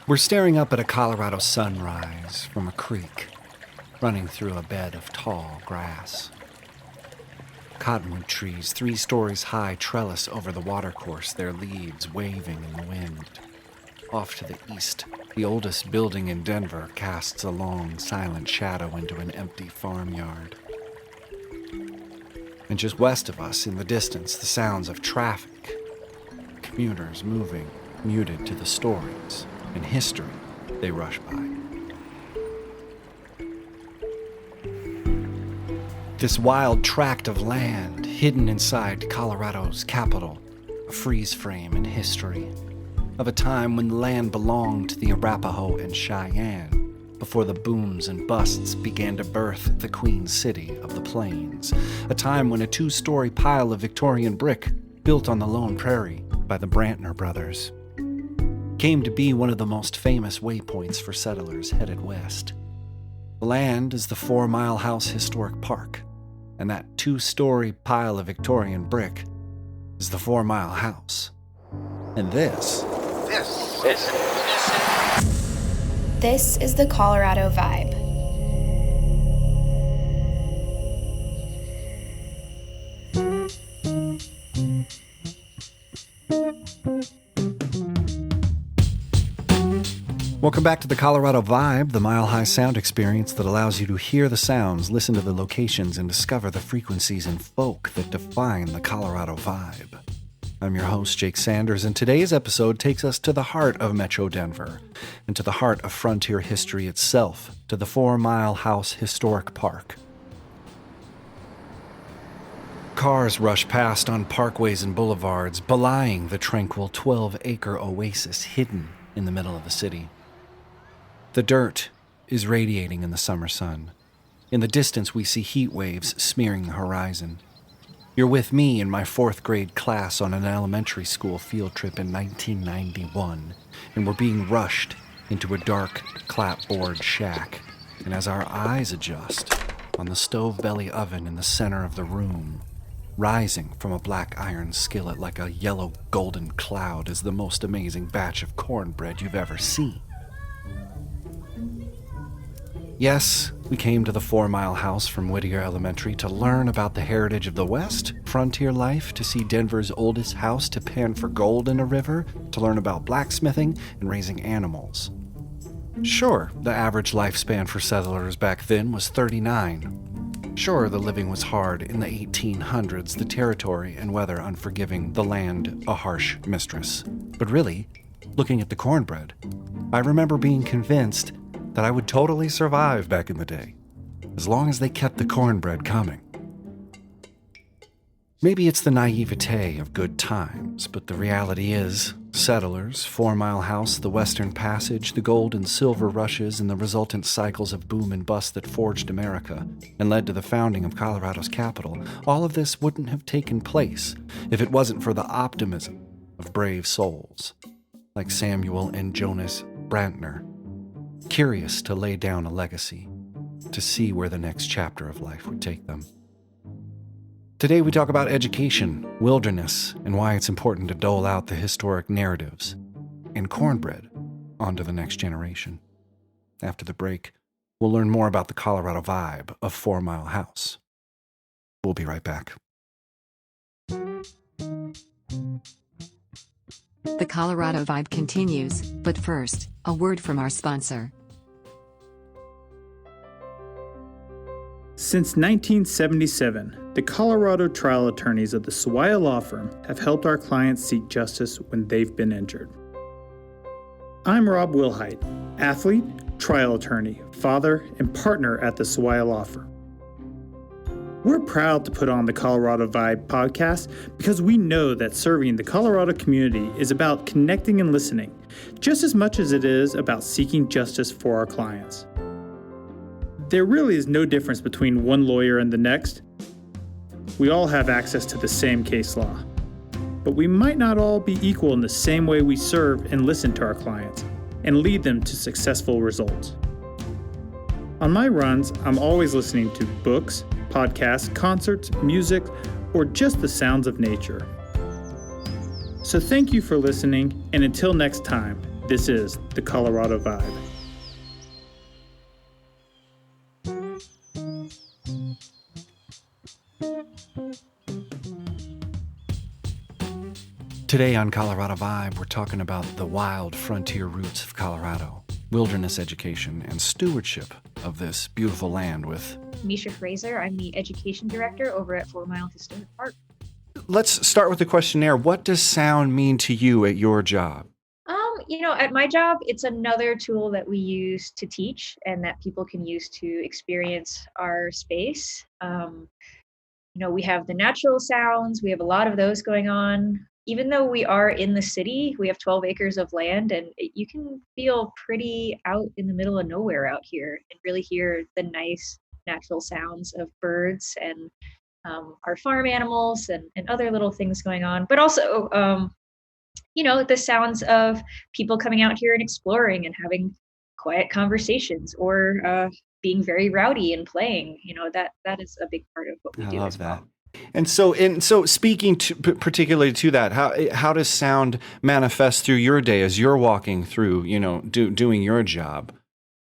We're staring up at a Colorado sunrise from a creek running through a bed of tall grass. Cottonwood trees, 3 stories high, trellis over the watercourse, their leaves waving in the wind. Off to the east, the oldest building in Denver casts a long, silent shadow into an empty farmyard. And just west of us, in the distance, the sounds of traffic. Commuters moving, muted to the stories and history they rush by. This wild tract of land, hidden inside Colorado's capital, a freeze frame in history, of a time when the land belonged to the Arapaho and Cheyenne, before the booms and busts began to birth the Queen City of the Plains, a time when a 2-story pile of Victorian brick, built on the Lone Prairie by the Brantner brothers, came to be one of the most famous waypoints for settlers headed west. The land is the 4 Mile House Historic Park, and that 2-story pile of Victorian brick is the 4 Mile House. And this is the Colorado Vibe. Welcome back to the Colorado Vibe, the mile-high sound experience that allows you to hear the sounds, listen to the locations, and discover the frequencies and folk that define the Colorado Vibe. I'm your host, Jake Sanders, and today's episode takes us to the heart of Metro Denver, and to the heart of frontier history itself, to the 4 Mile House Historic Park. Cars rush past on parkways and boulevards, belying the tranquil 12-acre oasis hidden in the middle of the city. The dirt is radiating in the summer sun. In the distance, we see heat waves smearing the horizon. You're with me in my 4th grade class on an elementary school field trip in 1991, and we're being rushed into a dark clapboard shack. And as our eyes adjust on the stove belly oven in the center of the room, rising from a black iron skillet like a yellow golden cloud is the most amazing batch of cornbread you've ever seen. Yes, we came to the 4 Mile House from Whittier Elementary to learn about the heritage of the West, frontier life, to see Denver's oldest house to pan for gold in a river, to learn about blacksmithing and raising animals. Sure, the average lifespan for settlers back then was 39. Sure, the living was hard in the 1800s, the territory and weather unforgiving, the land a harsh mistress. But really, looking at the cornbread, I remember being convinced that I would totally survive back in the day, as long as they kept the cornbread coming. Maybe it's the naivete of good times, but the reality is, settlers, 4 Mile House, the Western Passage, the gold and silver rushes, and the resultant cycles of boom and bust that forged America and led to the founding of Colorado's capital, all of this wouldn't have taken place if it wasn't for the optimism of brave souls, like Samuel and Jonas Brantner, curious to lay down a legacy, to see where the next chapter of life would take them. Today we talk about education, wilderness, and why it's important to dole out the historic narratives, and cornbread onto the next generation. After the break, we'll learn more about the Colorado Vibe of 4 Mile House. We'll be right back. The Colorado Vibe continues, but first, a word from our sponsor. Since 1977, the Colorado trial attorneys of the Swire Law Firm have helped our clients seek justice when they've been injured. I'm Rob Wilhite, athlete, trial attorney, father, and partner at the Swire Law Firm. We're proud to put on the Colorado Vibe podcast because we know that serving the Colorado community is about connecting and listening, just as much as it is about seeking justice for our clients. There really is no difference between one lawyer and the next. We all have access to the same case law, but we might not all be equal in the same way we serve and listen to our clients and lead them to successful results. On my runs, I'm always listening to books, podcasts, concerts, music, or just the sounds of nature. So thank you for listening, and until next time, This is the Colorado Vibe. Today on Colorado Vibe, we're talking about the wild frontier roots of Colorado, wilderness education, and stewardship of this beautiful land with Misha Fraser. I'm the education director over at 4 Mile Historic Park. Let's start with the questionnaire. What does sound mean to you at your job? At my job, it's another tool that we use to teach and that people can use to experience our space. We have the natural sounds. We have a lot of those going on. Even though we are in the city, we have 12 acres of land, and you can feel pretty out in the middle of nowhere out here and really hear the nice natural sounds of birds and our farm animals and other little things going on. But also, the sounds of people coming out here and exploring and having quiet conversations or being very rowdy and playing. That is a big part of what we do. I love that. And so speaking to, particularly to that, how does sound manifest through your day as you're walking through, doing your job?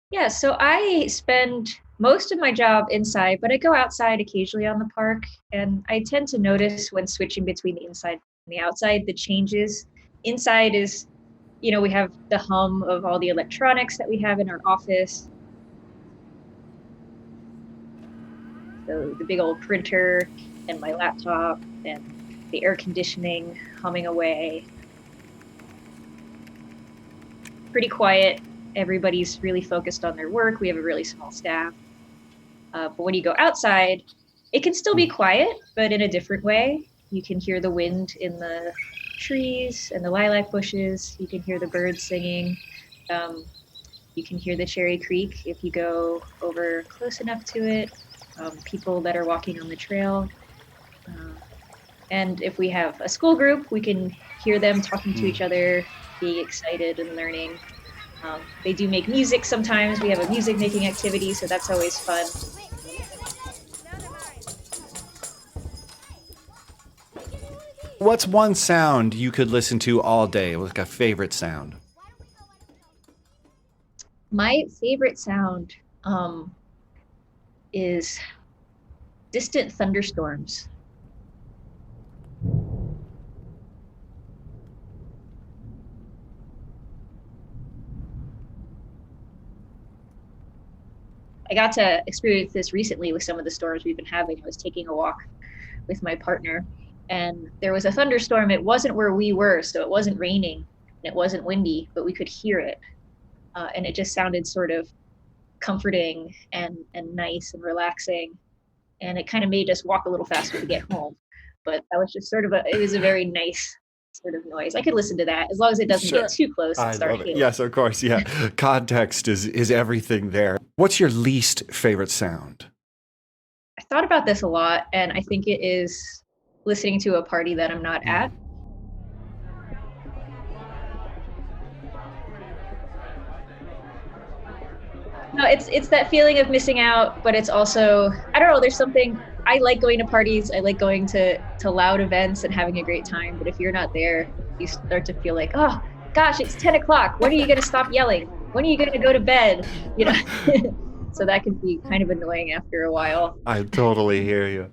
Yeah, so I spend most of my job inside, but I go outside occasionally on the park, and I tend to notice when switching between the inside and the outside, the changes. Inside is, we have the hum of all the electronics that we have in our office. So the big old printer and my laptop and the air conditioning humming away. Pretty quiet. Everybody's really focused on their work. We have a really small staff. But when you go outside, it can still be quiet, but in a different way. You can hear the wind in the trees and the lilac bushes. You can hear the birds singing. You can hear the Cherry Creek if you go over close enough to it. People that are walking on the trail. And if we have a school group, we can hear them talking to each other, being excited and learning. They do make music sometimes. We have a music making activity, so that's always fun. What's one sound you could listen to all day, like a favorite sound? My favorite sound is distant thunderstorms. I got to experience this recently with some of the storms we've been having. I was taking a walk with my partner, and there was a thunderstorm. It wasn't where we were, so it wasn't raining and it wasn't windy, but we could hear it. And it just sounded sort of comforting and nice and relaxing. And it kind of made us walk a little faster to get home. But that was just it was a very nice sort of noise. I could listen to that as long as it doesn't get too close and start hitting. Yes, of course. Yeah. Context is everything there. What's your least favorite sound? I thought about this a lot, and I think it is listening to a party that I'm not at. No, it's that feeling of missing out, but it's also, I don't know, there's something, I like going to parties, I like going to loud events and having a great time, but if you're not there, you start to feel like, oh gosh, it's 10 o'clock, when are you going to stop yelling? When are you going to go to bed? So that can be kind of annoying after a while. I totally hear you.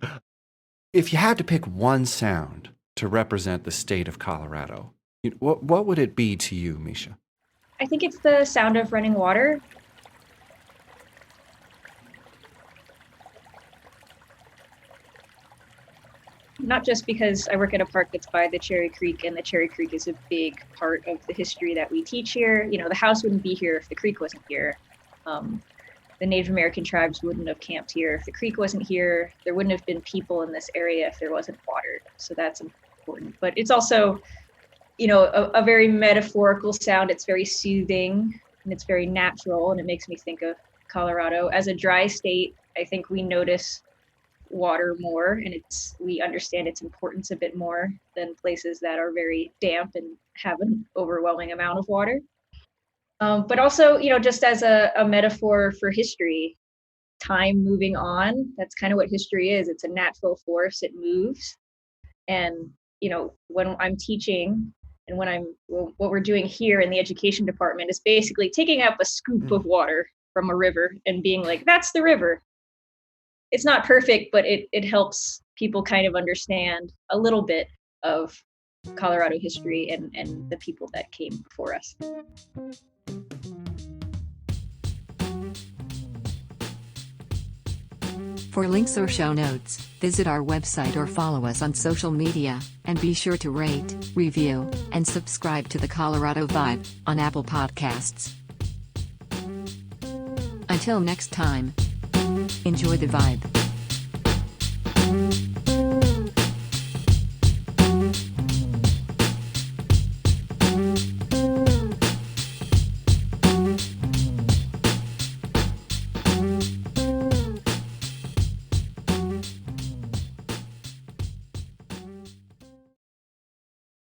If you had to pick one sound to represent the state of Colorado, what would it be to you, Misha? I think it's the sound of running water. Not just because I work at a park that's by the Cherry Creek, and the Cherry Creek is a big part of the history that we teach here. The house wouldn't be here if the creek wasn't here. The Native American tribes wouldn't have camped here if the creek wasn't here. There wouldn't have been people in this area if there wasn't water. So that's important. But it's also, a very metaphorical sound. It's very soothing and it's very natural, and it makes me think of Colorado. As a dry state, I think we notice water more, and we understand its importance a bit more than places that are very damp and have an overwhelming amount of water. But also, just as a metaphor for history, time moving on, that's kind of what history is. It's a natural force, it moves. And, when I'm teaching And what we're doing here in the education department is basically taking up a scoop of water from a river and being like, that's the river. It's not perfect, but it helps people kind of understand a little bit of Colorado history and the people that came before us. For links or show notes, visit our website or follow us on social media, and be sure to rate, review, and subscribe to the Colorado Vibe on Apple Podcasts. Until next time, enjoy the vibe.